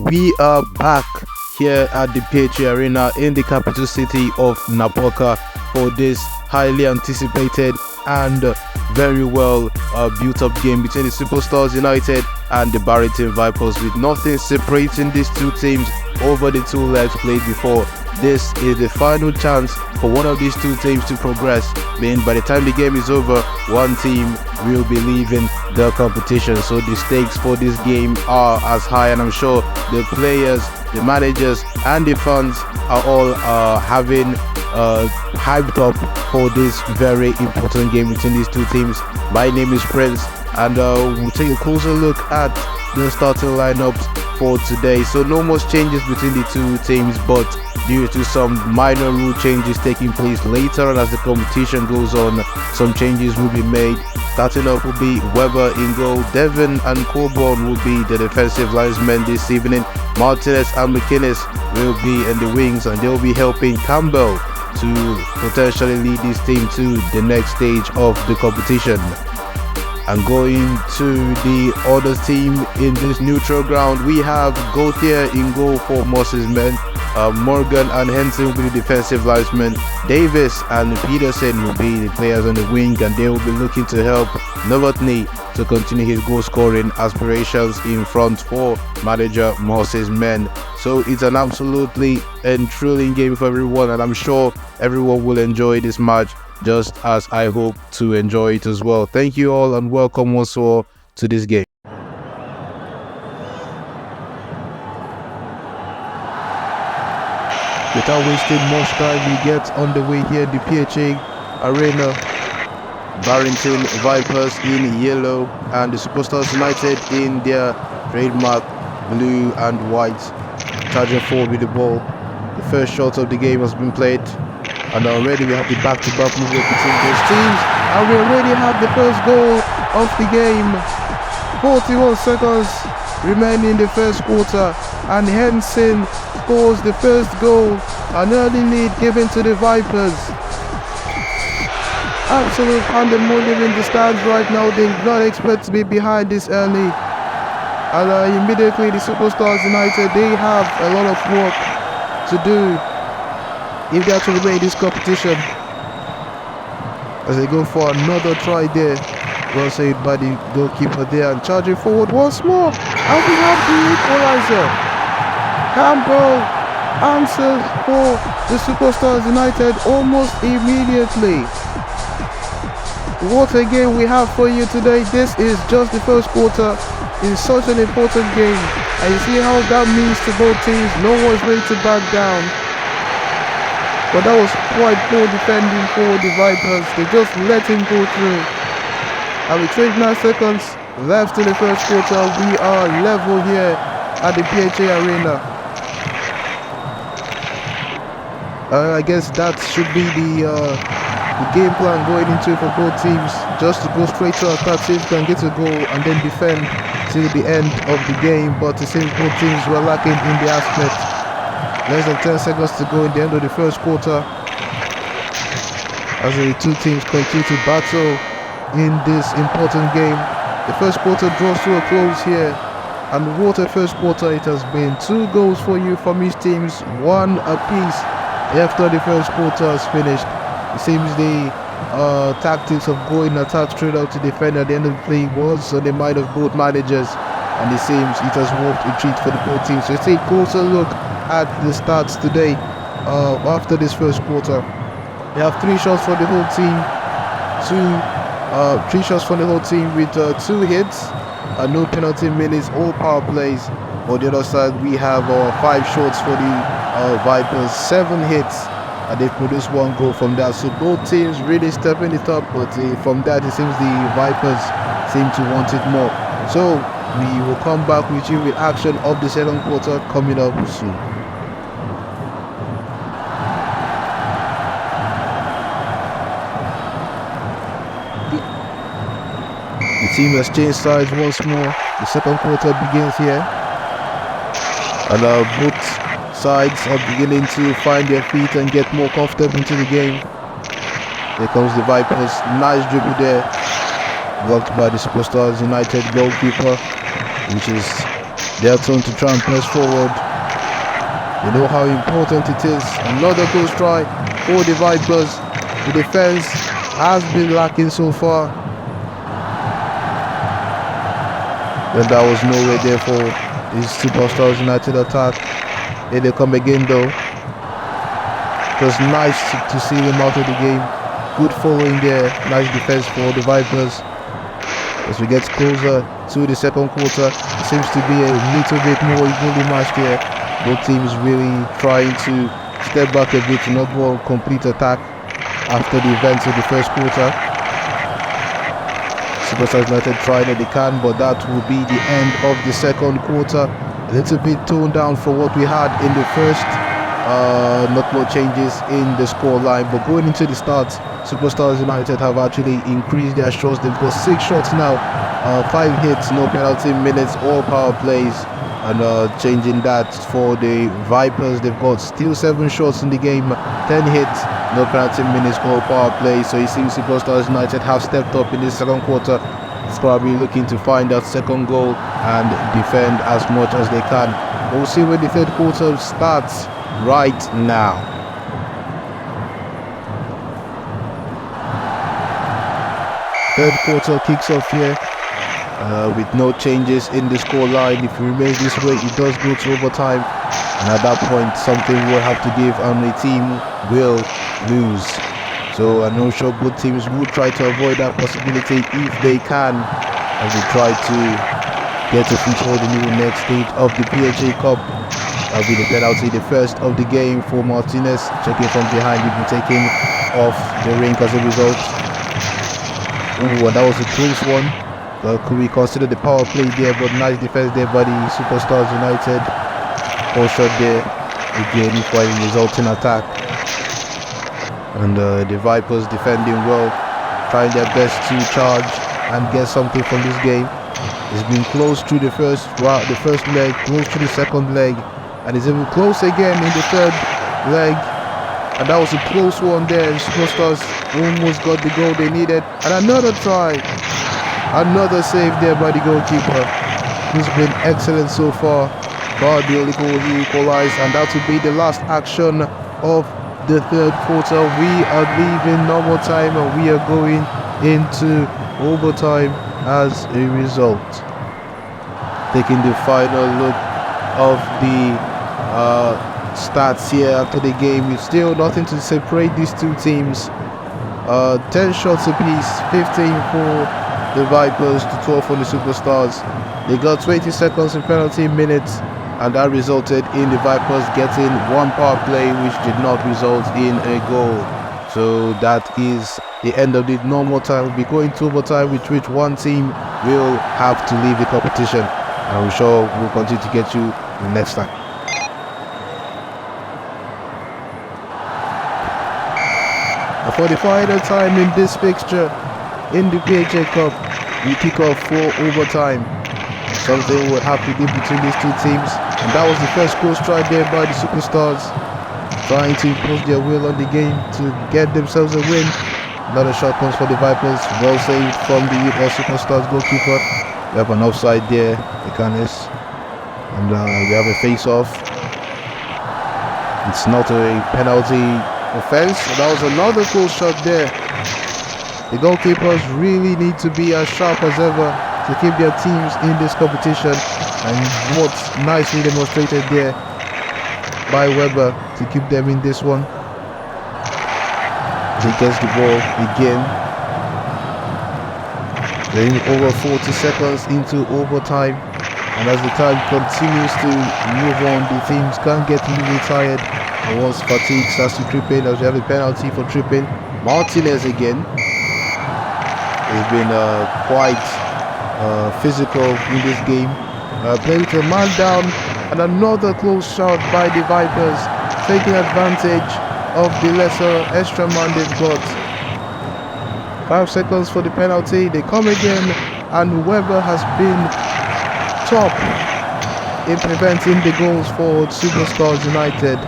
We are back here at the PHA Arena in the capital city of Napoca for this highly anticipated and very well built up game between the Superstars United and the Barrington Vipers, with nothing separating these two teams over the two legs played before. This is the final chance for one of these two teams to progress, meaning by the time the game is over, one team will be leaving the competition. So the stakes for this game are as high, and I'm sure the players, the managers and the fans are all having hyped up for this very important game between these two teams. My name is Prince, and we'll take a closer look at the starting lineups for today. So no much changes between the two teams, but due to some minor rule changes taking place later on as the competition goes on, some changes will be made. Starting up will be Weber in goal, Devon and Coburn will be the defensive linesmen this evening. Martinez and McInnes will be in the wings, and they'll be helping Campbell to potentially lead this team to the next stage of the competition. And going to the other team in this neutral ground, we have Gauthier in goal for Moses men. Morgan and Henson will be the defensive linesmen. Davis and Peterson will be the players on the wing, and they will be looking to help Novotny to continue his goal scoring aspirations in front for manager Moses men. So it's an absolutely enthralling game for everyone, and I'm sure everyone will enjoy this match just as I hope to enjoy it as well. Thank you all, and welcome once more to this game. Without wasting much time, we get underway here at the PHA Arena. Barrington Vipers in yellow and the Superstars United in their trademark blue and white. Charging forward with the ball. The first shot of the game has been played, and already we have the back-to-back movement between those teams, and we already have the first goal of the game. 41 seconds remaining in the first quarter, and Henson scores the first goal. An early lead given to the Vipers. Absolute pandemonium in the stands right now. They did not expect to be behind this early, and immediately the Superstars United, they have a lot of work to do if they are to remain in this competition, as they go for another try there. Well saved by the goalkeeper there, and charging forward once more, and we have the equalizer. Campbell answers for the Superstars United almost immediately. What a game we have for you today. This is just the first quarter in such an important game, and you see how that means to both teams. No one's ready to back down. But that was quite poor defending for the Vipers. They just let him go through. And with 29 seconds left in the first quarter, we are level here at the PHA Arena. I guess that should be the game plan going into for both teams. Just to go straight to attack, see if they can get a goal and then defend till the end of the game. But it seems both teams were lacking in the aspect. Less than 10 seconds to go in the end of the first quarter, as the two teams continue to battle in this important game. The first quarter draws to a close here, and what a first quarter it has been. 2 goals for you from each teams, 1 apiece after the first quarter is finished. It seems the tactics of going attack straight out to defend at the end of the play was on the mind of both managers, and it seems it has worked a treat for the both teams. So let's take a closer look at the stats today after this first quarter. We have 3 shots for the whole team, 3 shots for the whole team with 2 hits, no penalty minutes, all power plays. On the other side, we have 5 shots for the Vipers, 7 hits, and they produced 1 goal from that. So both teams really stepping it up, but from that it seems the Vipers seem to want it more. So we will come back with you with action of the second quarter coming up soon. The team has changed sides once more. The second quarter begins here, and both sides are beginning to find their feet and get more comfortable into the game. Here comes the Vipers. Nice dribble there, blocked by the Superstars United goalkeeper, which is Their turn to try and press forward. You know how important it is. Another goal try for the Vipers. The defense has been lacking so far. Then there was no way there for this Superstars United attack. Here they come again though. It was nice to see them out of the game. Good following there. Nice defense for the Vipers. As we get closer to the second quarter, it seems to be a little bit more evenly matched here. Both teams really trying to step back a bit to not go on complete attack after the events of the first quarter. Superstars United tried that they can, but that will be the end of the second quarter. A little bit toned down from what we had in the first. Not more changes in the score line, but going into the start, Superstars United have actually increased their shots. They've got 6 shots now, 5 hits, no penalty minutes or power plays. And changing that for the Vipers, they've got still 7 shots in the game, 10 hits, no penalty minutes or power play. So it seems Superstars United have stepped up in this second quarter. It's probably looking to find that second goal and defend as much as they can. We'll see when the third quarter starts right now. Third quarter kicks off here. With no changes in the score line. If it remains this way, it does go to overtime, and at that point something will have to give and the team will lose. So I'm not sure both teams will try to avoid that possibility if they can, as they try to get a foothold in the next stage of the PHA Cup. That'll be the penalty, the first of the game for Martinez. Checking from behind, he's been taken off the rink as a result. Ooh, and that was a close one. Could we consider the power play there, but nice defense there by the Superstars United. Poor shot there again for a resulting attack. And the Vipers defending well, trying their best to charge and get something from this game. It's been close through the first leg, close to the second leg, and it's even close again in the third leg. And that was a close one there. The Superstars almost got the goal they needed. And another try. Another save there by the goalkeeper, who's been excellent so far. But the only goal he equalized, and that will be the last action of the third quarter. We are leaving normal time and we are going into overtime as a result. Taking the final look of the stats here after the game, it's still nothing to separate these two teams. 10 shots apiece, 15 for the Vipers to 12 for the Superstars. They got 20 seconds in penalty minutes, and that resulted in the Vipers getting 1 power play, which did not result in a goal. So that is the end of the normal time. We'll be going to overtime, with which one team will have to leave the competition. And I'm sure we'll continue to get you next time. And for the final time in this fixture, in the PHA Cup, we kick off for overtime. Something will have to give between these two teams, and that was the first goal strike there by the Superstars, trying to impose their will on the game to get themselves a win. Another shot comes for the Vipers, well saved from the Superstars goalkeeper. We have an offside there, Ikanis, and we have a face-off. It's not a penalty offense. That was another goal shot there. The goalkeepers really need to be as sharp as ever to keep their teams in this competition, and what's nicely demonstrated there by Weber to keep them in this one. He gets the ball again. Then over 40 seconds into overtime, and as the time continues to move on, the teams can get really tired, and once fatigue starts to creep in, as we have a penalty for tripping. Martinez again. He's been quite physical in this game. Playing with a man down, and another close shot by the Vipers, taking advantage of the lesser extra man they've got. 5 seconds for the penalty. They come again, and Weber has been top in preventing the goals for Superstars United.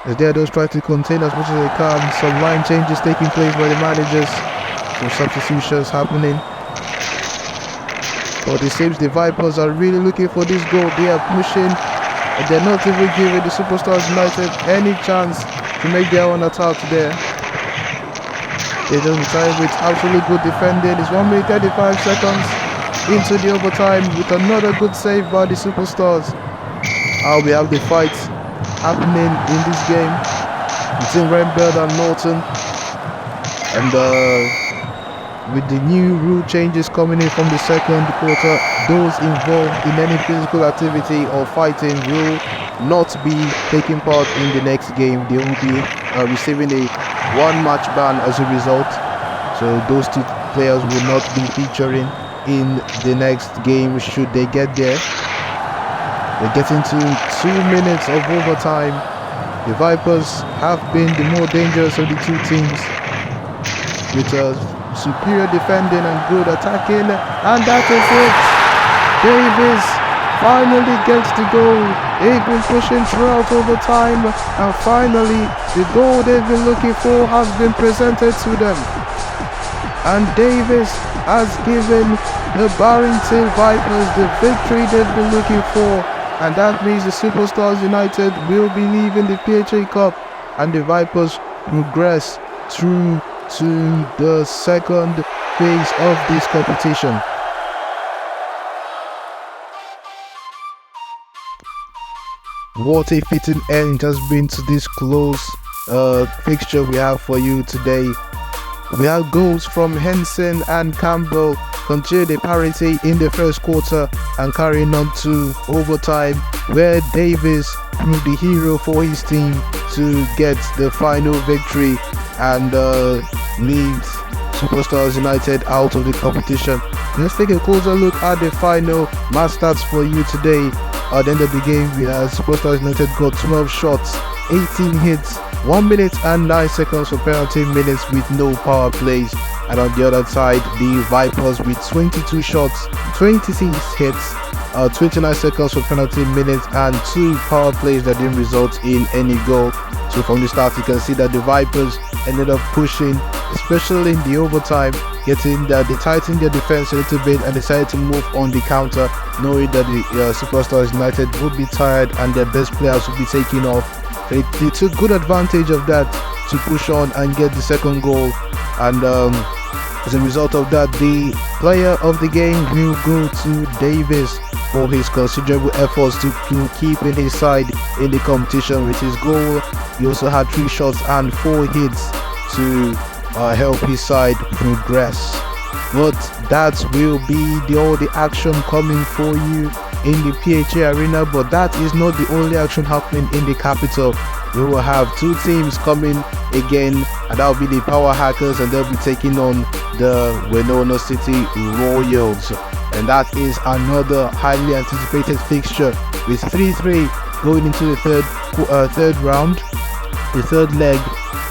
As they are trying to contain as much as they can. Some line changes taking place by the managers. Some substitutions happening. But it seems the Vipers are really looking for this goal. They are pushing, and they're not even giving the Superstars United any chance to make their own attack there. They don't retire with absolutely good defending. It's 1 minute 35 seconds into the overtime with another good save by the Superstars. We have the fight happening in this game between Redbird and Norton, and with the new rule changes coming in from the second quarter, those involved in any physical activity or fighting will not be taking part in the next game. They will be receiving a one-match ban as a result. So those two players will not be featuring in the next game should they get there. We're getting to 2 minutes of overtime. The Vipers have been the more dangerous of the two teams, with superior defending and good attacking, and that is it. Davis finally gets the goal. They've been pushing throughout overtime, and finally the goal they've been looking for has been presented to them, and Davis has given the Barrington Vipers the victory they've been looking for, and that means the Superstars United will be leaving the PHA Cup, and the Vipers progress through to the second phase of this competition. What a fitting end has been to this close fixture we have for you today. We have goals from Henson and Campbell, continued a parity in the first quarter and carrying on to overtime, where Davis proved the hero for his team to get the final victory and leads Superstars United out of the competition. Let's take a closer look at the final match stats for you today. At the end of the game, we had Superstars United got 12 shots, 18 hits, 1 minute and 9 seconds for penalty minutes with no power plays. And on the other side, the Vipers with 22 shots, 26 hits, 29 seconds for penalty minutes and 2 power plays that didn't result in any goal. So from the start, you can see that the Vipers ended up pushing, especially in the overtime, getting that they tightened their defense a little bit and decided to move on the counter, knowing that the Superstars United would be tired and their best players would be taking off. They took good advantage of that to push on and get the second goal, and as a result of that, the player of the game will go to Davis for his considerable efforts to keep in his side in the competition with his goal. He also had 3 shots and 4 hits to help his side progress. But that will be all the action coming for you in the PHA Arena, but that is not the only action happening in the capital. We will have 2 teams coming again, and that will be the Power Hackers, and they'll be taking on the Winona City Royals, and that is another highly anticipated fixture with 3-3 going into the third round, the third leg,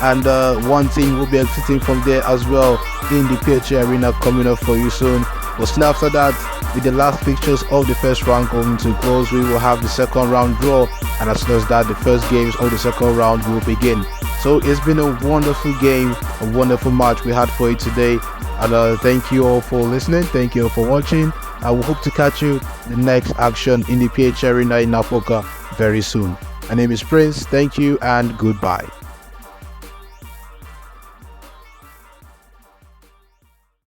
and one team will be exiting from there as well in the PHA Arena coming up for you soon. But soon after that, with the last fixtures of the first round coming to close, we will have the second round draw, and as soon as that, the first games of the second round will begin. So it's been a wonderful game, a wonderful match we had for you today, and thank you all for listening, thank you all for watching. I will hope to catch you in the next action in the PHA Arena in Napoka very soon. My name is Prince, thank you and goodbye.